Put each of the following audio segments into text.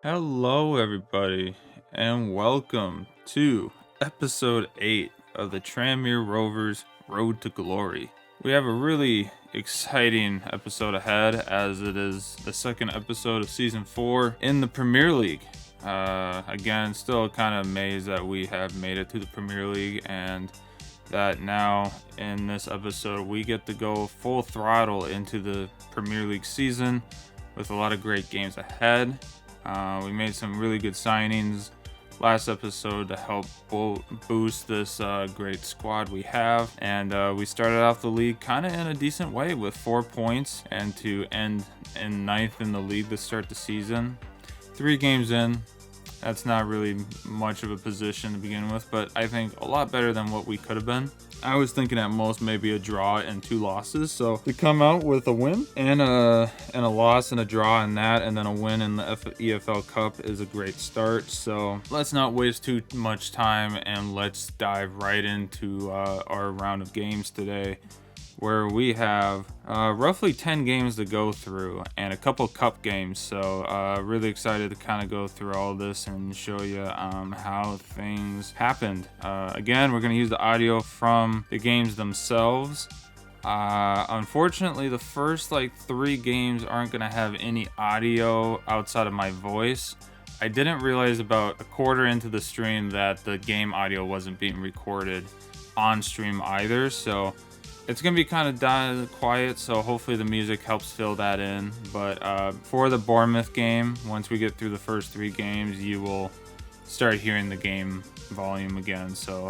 Hello, everybody, and welcome to episode 8 of the Tranmere Rovers Road to Glory. We have a really exciting episode ahead as it is the second episode of season 4 in the Premier League. Again, still kind of amazed that we have made it to the Premier League and that now in this episode we get to go full throttle into the Premier League season with a lot of great games ahead. We made some really good signings last episode to help boost this great squad we have, and we started off the league kind of in a decent way with 4 points and to end in 9th in the league to start the season. 3 games in, that's not really much of a position to begin with, but I think a lot better than what we could have been. I was thinking at most maybe a draw and 2 losses, so to come out with a win and a loss and a draw in that, and then a win in the EFL Cup is a great start. So let's not waste too much time and let's dive right into our round of games today, where we have roughly 10 games to go through and a couple cup games. So really excited to kind of go through all this and show you how things happened. Again, we're going to use the audio from the games themselves. Unfortunately, the first 3 games aren't going to have any audio outside of my voice. I didn't realize about a quarter into the stream that the game audio wasn't being recorded on stream either, so it's going to be kind of quiet, so hopefully the music helps fill that in. But for the Bournemouth game, once we get through the first 3 games, you will start hearing the game volume again. So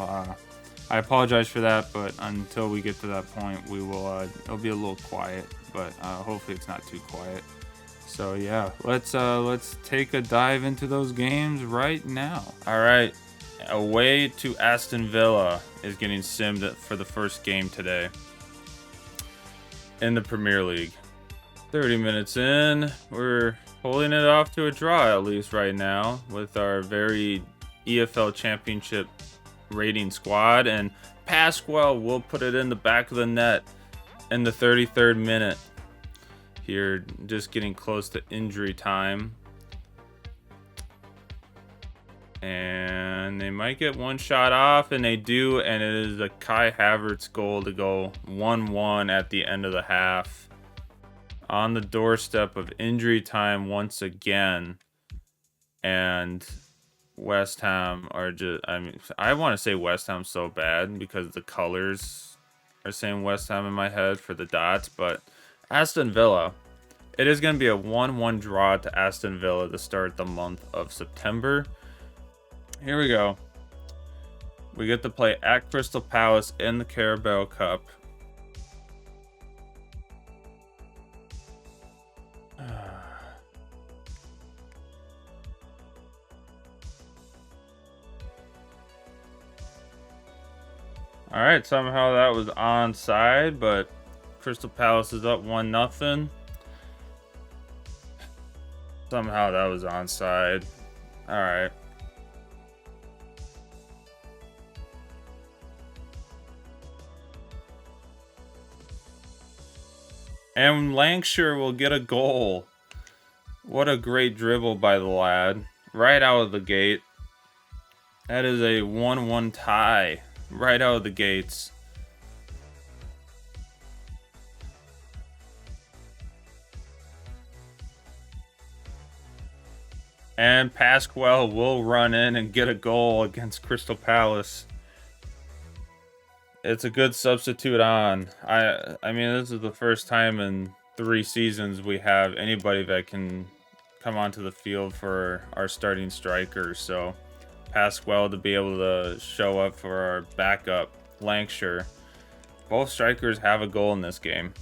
I apologize for that, but until we get to that point, we will it'll be a little quiet, but hopefully it's not too quiet. So yeah, let's take a dive into those games right now. All right. Away to Aston Villa is getting simmed for the first game today in the Premier League. 30 minutes in, we're holding it off to a draw at least right now with our very EFL Championship rating squad, and Pasquale will put it in the back of the net in the 33rd minute. Here, just getting close to injury time. And they might get one shot off, and they do, and it is a Kai Havertz goal to go 1-1 at the end of the half. On the doorstep of injury time once again. And West Ham are just, I want to say West Ham so bad because the colors are saying West Ham in my head for the dots, but Aston Villa. It is going to be a 1-1 draw to Aston Villa to start the month of September. Here we go. We get to play at Crystal Palace in the Carabao Cup. All right, somehow that was onside, but Crystal Palace is up 1-0. Somehow that was onside. All right. And Lancashire will get a goal. What a great dribble by the lad. Right out of the gate. That is a 1-1 tie. Right out of the gates. And Pasquale will run in and get a goal against Crystal Palace. It's a good substitute on. I mean, this is the first time in 3 seasons we have anybody that can come onto the field for our starting strikers. So Pasquale to be able to show up for our backup, Lancashire. Both strikers have a goal in this game.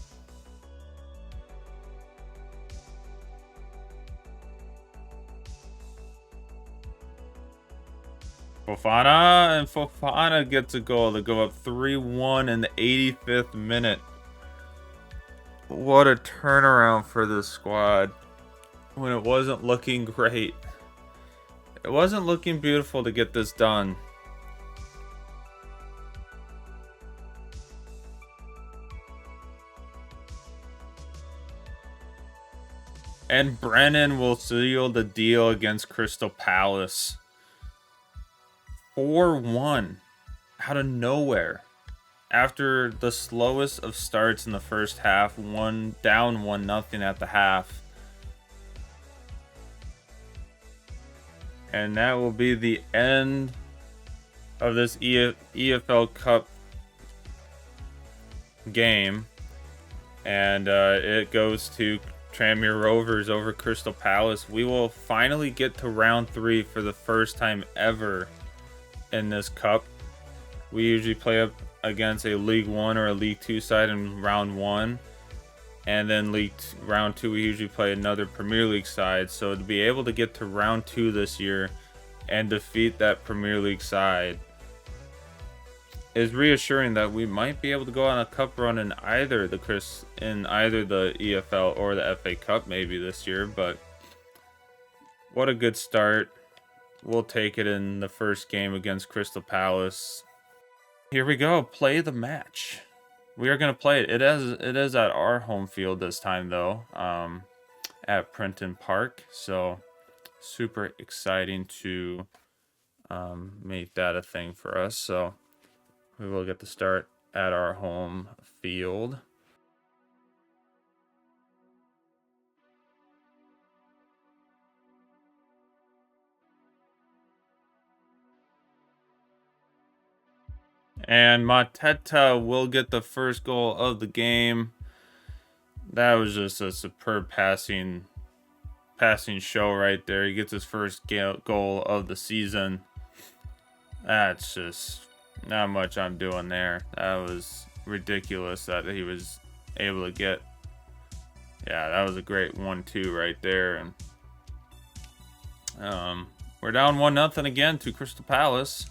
Fofana gets a goal to go up 3-1 in the 85th minute. What a turnaround for this squad when it wasn't looking great. It wasn't looking beautiful to get this done. And Brennan will seal the deal against Crystal Palace. 4-1 out of nowhere. After the slowest of starts in the first half, down 1-0 at the half. And that will be the end of this EFL Cup game. And it goes to Tranmere Rovers over Crystal Palace. We will finally get to round 3 for the first time ever in this cup. We usually play up against a League 1 or a League 2 side in round 1. And then round 2, we usually play another Premier League side. So to be able to get to round 2 this year and defeat that Premier League side is reassuring that we might be able to go on a cup run in either the EFL or the FA Cup maybe this year. But what a good start. We'll take it in the first game against Crystal Palace. Here we go. Play the match. We are going to play it. It is at our home field this time, though, at Prenton Park. So super exciting to make that a thing for us. So we will get to start at our home field. And Mateta will get the first goal of the game. That was just a superb passing show right there. He gets his first goal of the season. That's just not much I'm doing there. That was ridiculous that he was able to get. Yeah, that was a great 1-2 right there. And we're down 1-0 again to Crystal Palace.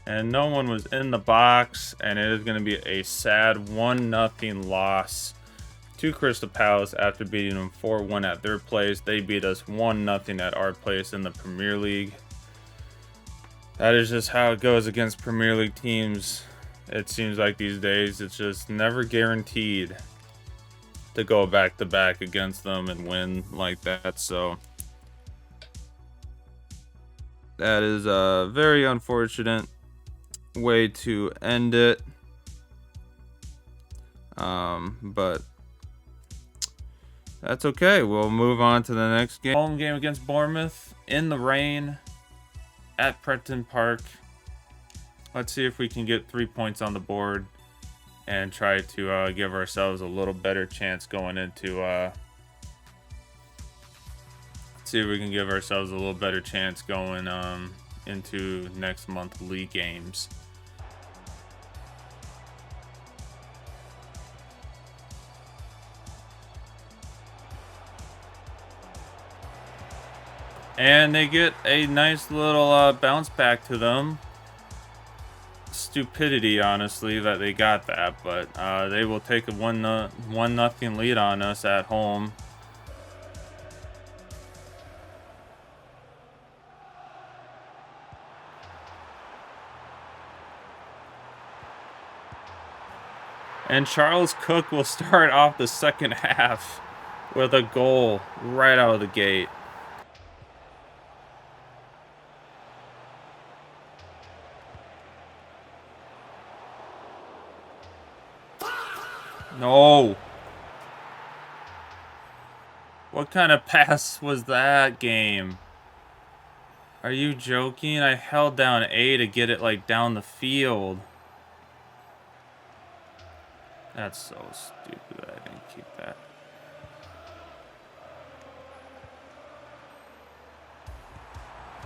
And no one was in the box, and it is going to be a sad 1-0 loss to Crystal Palace after beating them 4-1 at their place. They beat us 1-0 at our place in the Premier League. That is just how it goes against Premier League teams. It seems like these days it's just never guaranteed to go back-to-back against them and win like that. So that is a very unfortunate way to end it. But that's okay. We'll move on to the next game. Home game against Bournemouth in the rain at Prenton Park. Let's see if we can get 3 points on the board and try to give ourselves a little better chance going into see if we can give ourselves a little better chance going into next month league games. And they get a nice little bounce back to them. Stupidity, honestly, that they got that, but they will take a 1-0 lead on us at home. And Charles Cook will start off the second half with a goal right out of the gate. No. What kind of pass was that, game? Are you joking? I held down A to get it like down the field. That's so stupid that I didn't keep that.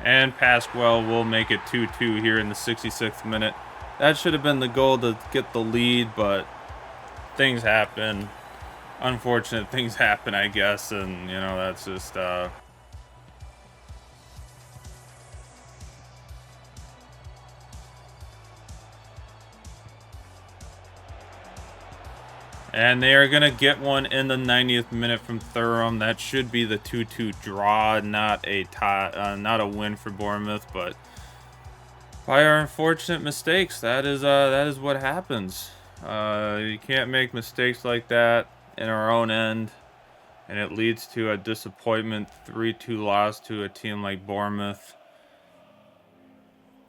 And Pasquale will make it 2-2 here in the 66th minute. That should have been the goal to get the lead, but things happen. Unfortunate things happen, I guess, and, you know, that's just, And they are going to get one in the 90th minute from Thuram. That should be the 2-2 draw, not a win for Bournemouth, but by our unfortunate mistakes. That is what happens. You can't make mistakes like that in our own end, and it leads to a disappointment 3-2 loss to a team like Bournemouth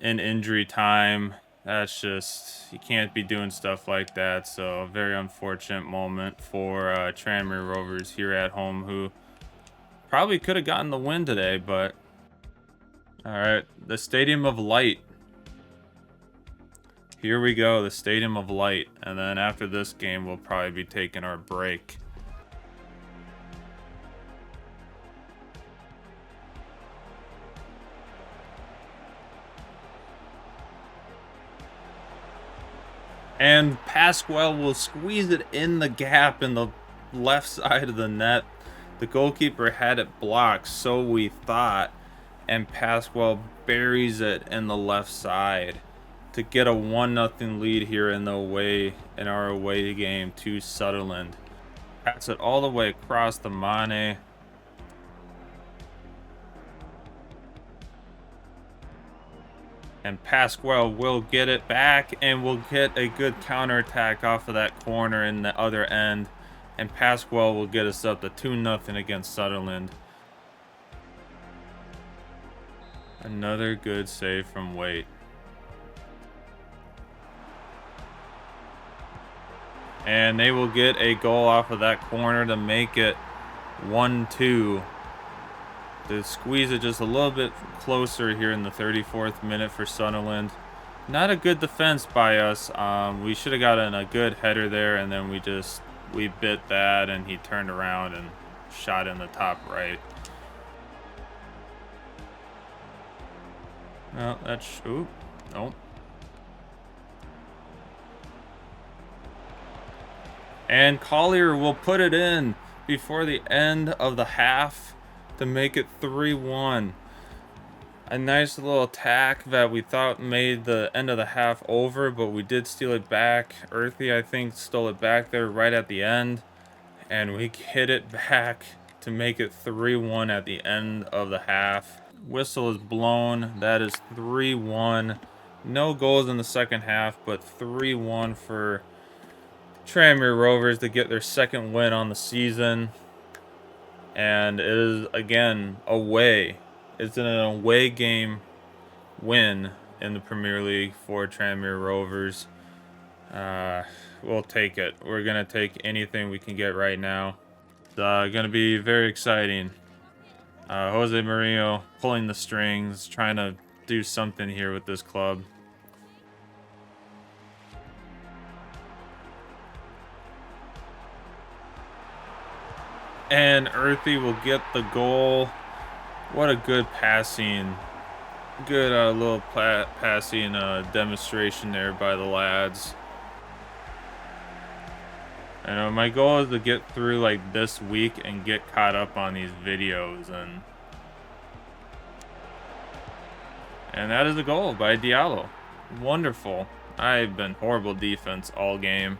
in injury time. That's just, you can't be doing stuff like that. So a very unfortunate moment for Tranmere Rovers here at home, who probably could have gotten the win today. But all right, the Stadium of Light. Here we go, the Stadium of Light. And then after this game, we'll probably be taking our break. And Pasquale will squeeze it in the gap in the left side of the net. The goalkeeper had it blocked, so we thought. And Pasquale buries it in the left side to get a 1-0 lead here in our away game to Sunderland. Pass it all the way across the Mane. And Pasquale will get it back and will get a good counterattack off of that corner in the other end. And Pasquale will get us up to 2-0 against Sunderland. Another good save from Waite. And they will get a goal off of that corner to make it 1-2. To squeeze it just a little bit closer here in the 34th minute for Sunderland. Not a good defense by us. We should have gotten a good header there, and then we bit that, and he turned around and shot in the top right. Well, that's, ooh, nope. And Collier will put it in before the end of the half to make it 3-1. A nice little attack that we thought made the end of the half over, but we did steal it back. Earthy, I think, stole it back there right at the end, and we hit it back to make it 3-1 at the end of the half. Whistle is blown. That is 3-1. No goals in the second half, but 3-1 for Tranmere Rovers to get their second win on the season. And it is, again, away. It's an away game win in the Premier League for Tranmere Rovers. We'll take it. We're going to take anything we can get right now. It's going to be very exciting. Jose Mourinho pulling the strings, trying to do something here with this club. And Earthy will get the goal. What a good passing. Good little passing demonstration there by the lads. I know my goal is to get through like this week and get caught up on these videos, and that is a goal by Diallo. Wonderful. I've been horrible defense all game.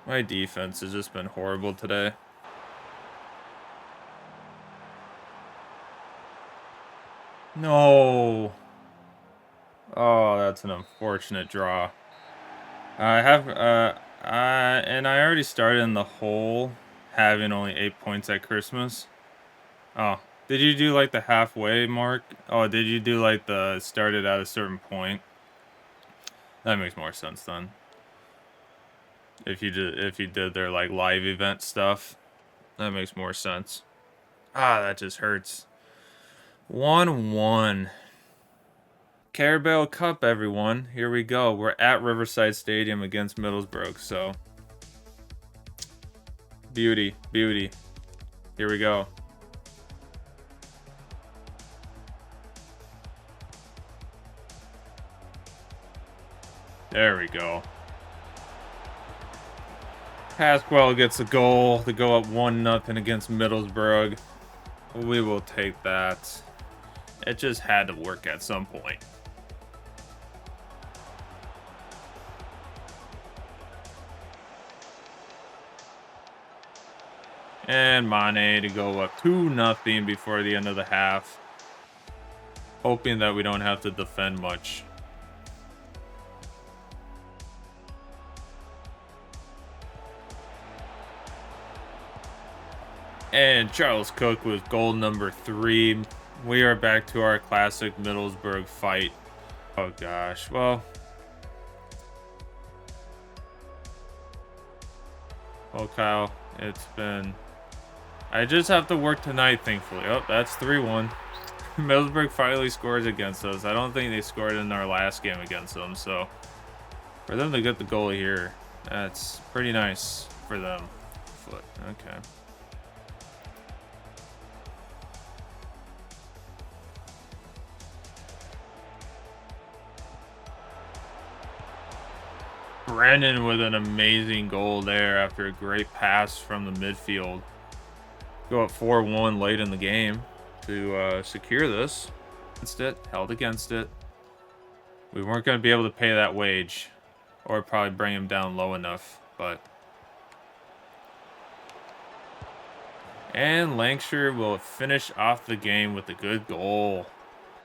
My defense has just been horrible today. No. Oh, that's an unfortunate draw. And I already started in the hole having only 8 points at Christmas. Oh, did you do like the halfway mark? Oh, did you do like the started at a certain point? That makes more sense then. If you did their like live event stuff, that makes more sense. Ah, that just hurts. 1-1. Carabao Cup, everyone. Here we go. We're at Riverside Stadium against Middlesbrough, so beauty, beauty. Here we go. There we go. Pasquale gets a goal to go up 1-0 against Middlesbrough. We will take that. It just had to work at some point. And Mane to go up 2-0 before the end of the half. Hoping that we don't have to defend much And Charles Cook with goal number 3. We are back to our classic Middlesbrough fight. Oh gosh, well, Kyle, it's been... I just have to work tonight, thankfully. Oh, that's 3-1. Middlesbrough finally scores against us. I don't think they scored in our last game against them, so for them to get the goal here, that's pretty nice for them. Foot, okay. Brennan with an amazing goal there after a great pass from the midfield. Go up 4-1 late in the game to secure this. Against it, held against it. We weren't going to be able to pay that wage or probably bring him down low enough, but... And Lancashire will finish off the game with a good goal.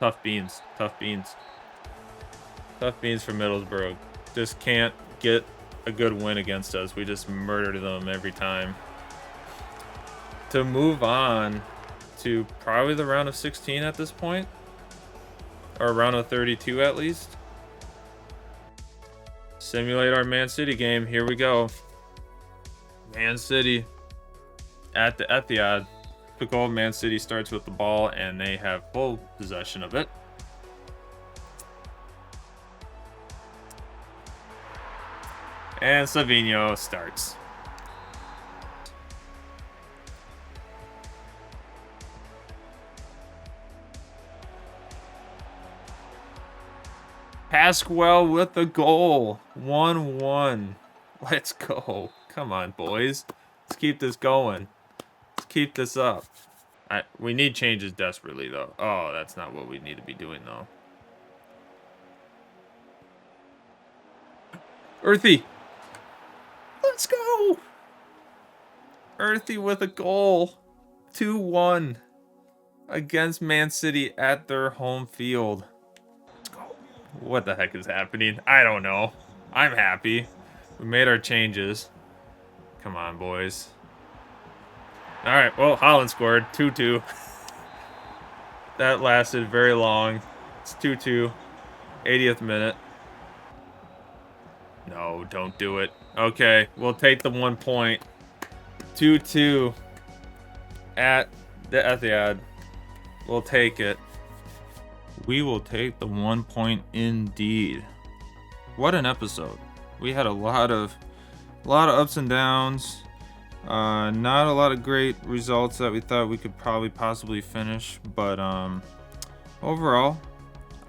Tough beans, tough beans. Tough beans for Middlesbrough. Just can't get a good win against us. We just murdered them every time. To move on to probably the round of 16 at this point, or round of 32 at least. Simulate our Man City game. Here we go. Man City at the Etihad. The goal. Man City starts with the ball and they have full possession of it. And Savinho starts. Pasquale with the goal. 1-1. Let's go. Come on, boys. Let's keep this going. Let's keep this up. We need changes desperately, though. Oh, that's not what we need to be doing, though. Earthy. Let's go. Earthy with a goal. 2-1 against Man City at their home field. What the heck is happening? I don't know. I'm happy. We made our changes. Come on, boys. All right, well, Holland scored. 2-2. That lasted very long. It's 2-2. 80th minute. No, don't do it. Okay, we'll take the 1 point. 2-2 at the Etihad. We'll take it. We will take the 1 point indeed. What an episode. We had a lot of ups and downs. Not a lot of great results that we thought we could probably possibly finish, but overall,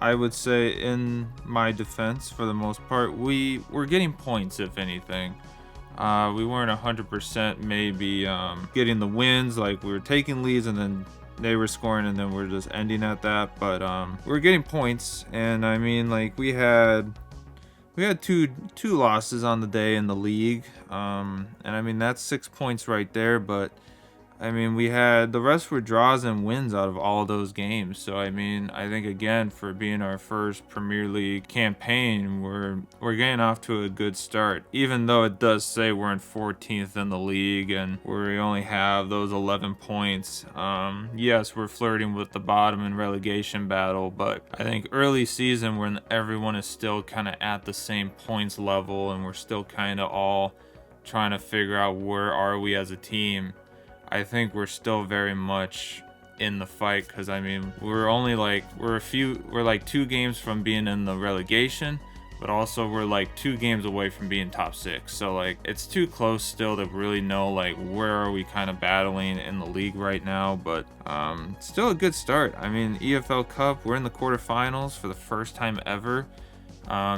I would say in my defense, for the most part, we were getting points, if anything. We weren't 100% maybe getting the wins, like we were taking leads and then they were scoring and then we're just ending at that, but we were getting points. And I mean, like we had two losses on the day in the league, and I mean that's 6 points right there, but I mean we had the rest were draws and wins out of all those games. So I mean, I think again, for being our first Premier League campaign, we're getting off to a good start, even though it does say we're in 14th in the league and we only have those 11 points. Yes, we're flirting with the bottom in relegation battle, but I think early season when everyone is still kind of at the same points level and we're still kind of all trying to figure out where are we as a team, I think we're still very much in the fight, because I mean we're like 2 games from being in the relegation, but also we're like 2 games away from being top 6. So like it's too close still to really know like where are we kind of battling in the league right now. But still a good start. I mean, EFL Cup, we're in the quarterfinals for the first time ever.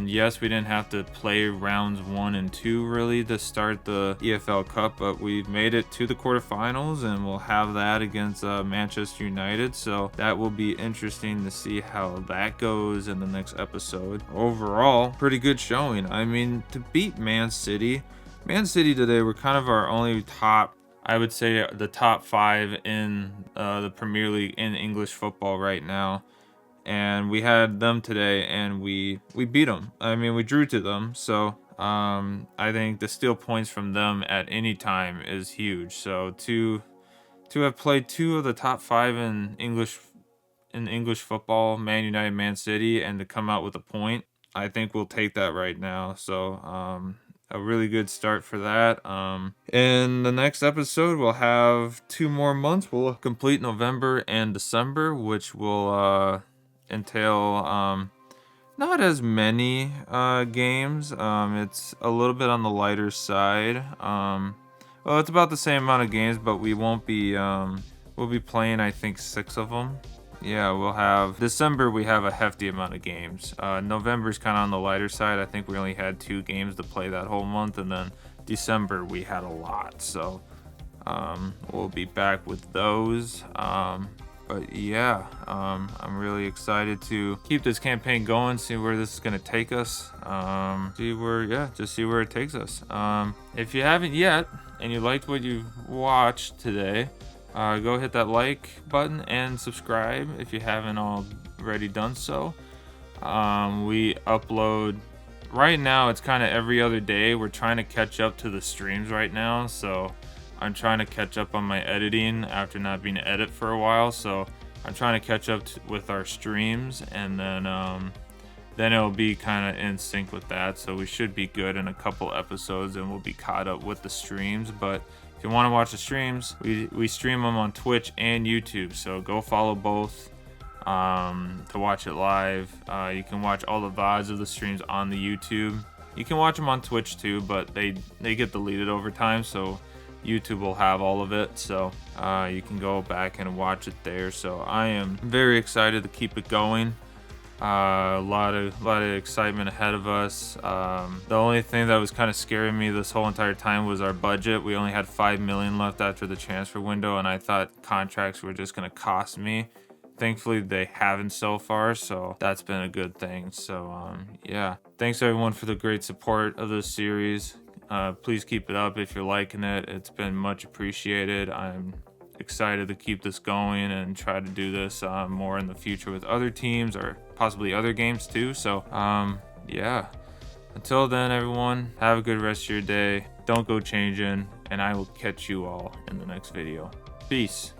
Yes, we didn't have to play rounds 1 and 2 really to start the EFL Cup, but we've made it to the quarterfinals and we'll have that against Manchester United. So that will be interesting to see how that goes in the next episode. Overall, pretty good showing. I mean, to beat Man City today were kind of our only top, I would say the top 5 in the Premier League in English football right now. And we had them today and we beat them. I mean, we drew to them. So I think to steal points from them at any time is huge. So to to have played two of the top 5 in English football, Man United, Man City, and to come out with a point, I think we'll take that right now. So a really good start for that. In the next episode, we'll have 2 more months. We'll complete November and December, which will entail not as many games. It's a little bit on the lighter side. Well, it's about the same amount of games, but we won't be we'll be playing, I think, 6 of them. Yeah, we'll have December. We have a hefty amount of games. November's kind of on the lighter side. I think we only had 2 games to play that whole month, and then December we had a lot. So we'll be back with those. But yeah, I'm really excited to keep this campaign going, see where this is gonna take us. Just see where it takes us. If you haven't yet and you liked what you watched today, go hit that like button and subscribe if you haven't already done so. We upload right now, it's kind of every other day. We're trying to catch up to the streams right now, so I'm trying to catch up on my editing after not being edit for a while. So I'm trying to catch up with our streams, and then it'll be kind of in sync with that. So we should be good in a couple episodes, and we'll be caught up with the streams. But if you want to watch the streams, we stream them on Twitch and YouTube, so go follow both to watch it live. You can watch all the VODs of the streams on the YouTube. You can watch them on Twitch too, but they get deleted over time, so YouTube will have all of it, so you can go back and watch it there. So I am very excited to keep it going. A lot of excitement ahead of us. The only thing that was kind of scaring me this whole entire time was our budget. We only had $5 million left after the transfer window, and I thought contracts were just going to cost me. Thankfully, they haven't so far, so that's been a good thing. So yeah, thanks everyone for the great support of this series. Please keep it up if you're liking it. It's been much appreciated. I'm excited to keep this going and try to do this more in the future with other teams or possibly other games too. So yeah, until then, everyone, have a good rest of your day. Don't go changing, and I will catch you all in the next video. Peace.